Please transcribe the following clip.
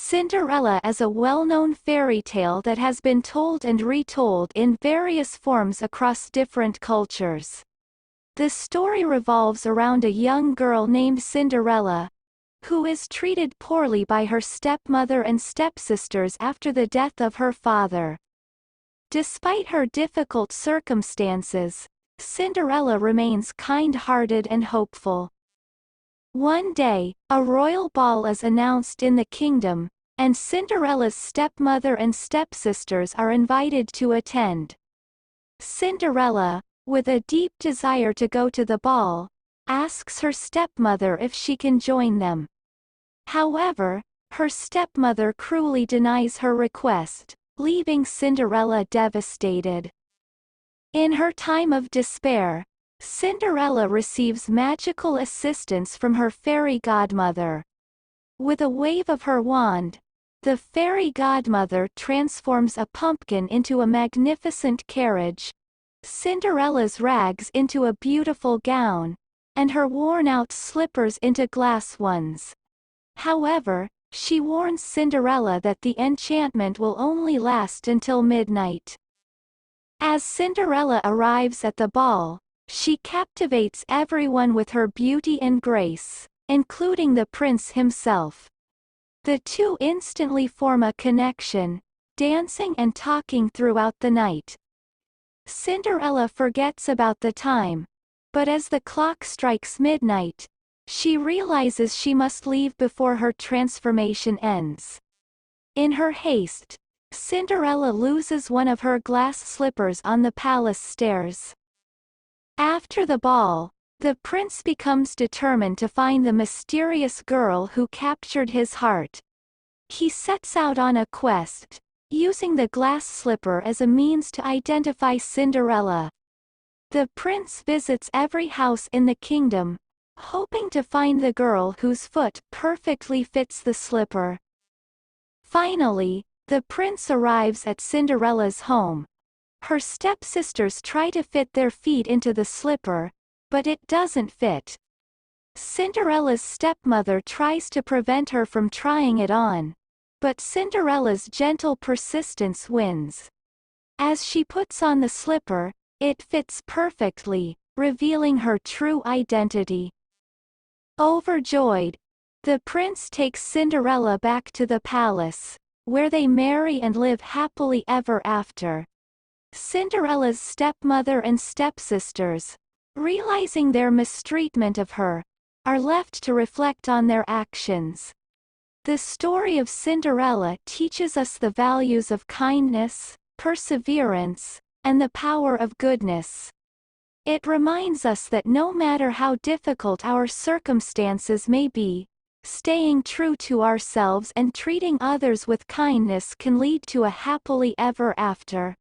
Cinderella is a well-known fairy tale that has been told and retold in various forms across different cultures. The story revolves around a young girl named Cinderella, who is treated poorly by her stepmother and stepsisters after the death of her father. Despite her difficult circumstances, Cinderella remains kind-hearted and hopeful. One day, a royal ball is announced in the kingdom, and Cinderella's stepmother and stepsisters are invited to attend. Cinderella, with a deep desire to go to the ball, asks her stepmother if she can join them. However, her stepmother cruelly denies her request, leaving Cinderella devastated. In her time of despair, Cinderella receives magical assistance from her fairy godmother. With a wave of her wand, the fairy godmother transforms a pumpkin into a magnificent carriage, Cinderella's rags into a beautiful gown, and her worn-out slippers into glass ones. However, she warns Cinderella that the enchantment will only last until midnight. As Cinderella arrives at the ball, she captivates everyone with her beauty and grace, including the prince himself. The two instantly form a connection, dancing and talking throughout the night. Cinderella forgets about the time, but as the clock strikes midnight, she realizes she must leave before her transformation ends. In her haste, Cinderella loses one of her glass slippers on the palace stairs. After the ball, the prince becomes determined to find the mysterious girl who captured his heart. He sets out on a quest, using the glass slipper as a means to identify Cinderella. The prince visits every house in the kingdom, hoping to find the girl whose foot perfectly fits the slipper. Finally, the prince arrives at Cinderella's home. Her stepsisters try to fit their feet into the slipper, but it doesn't fit. Cinderella's stepmother tries to prevent her from trying it on, but Cinderella's gentle persistence wins. As she puts on the slipper, it fits perfectly, revealing her true identity. Overjoyed, the prince takes Cinderella back to the palace, where they marry and live happily ever after. Cinderella's stepmother and stepsisters, realizing their mistreatment of her, are left to reflect on their actions. The story of Cinderella teaches us the values of kindness, perseverance, and the power of goodness. It reminds us that no matter how difficult our circumstances may be, staying true to ourselves and treating others with kindness can lead to a happily ever after.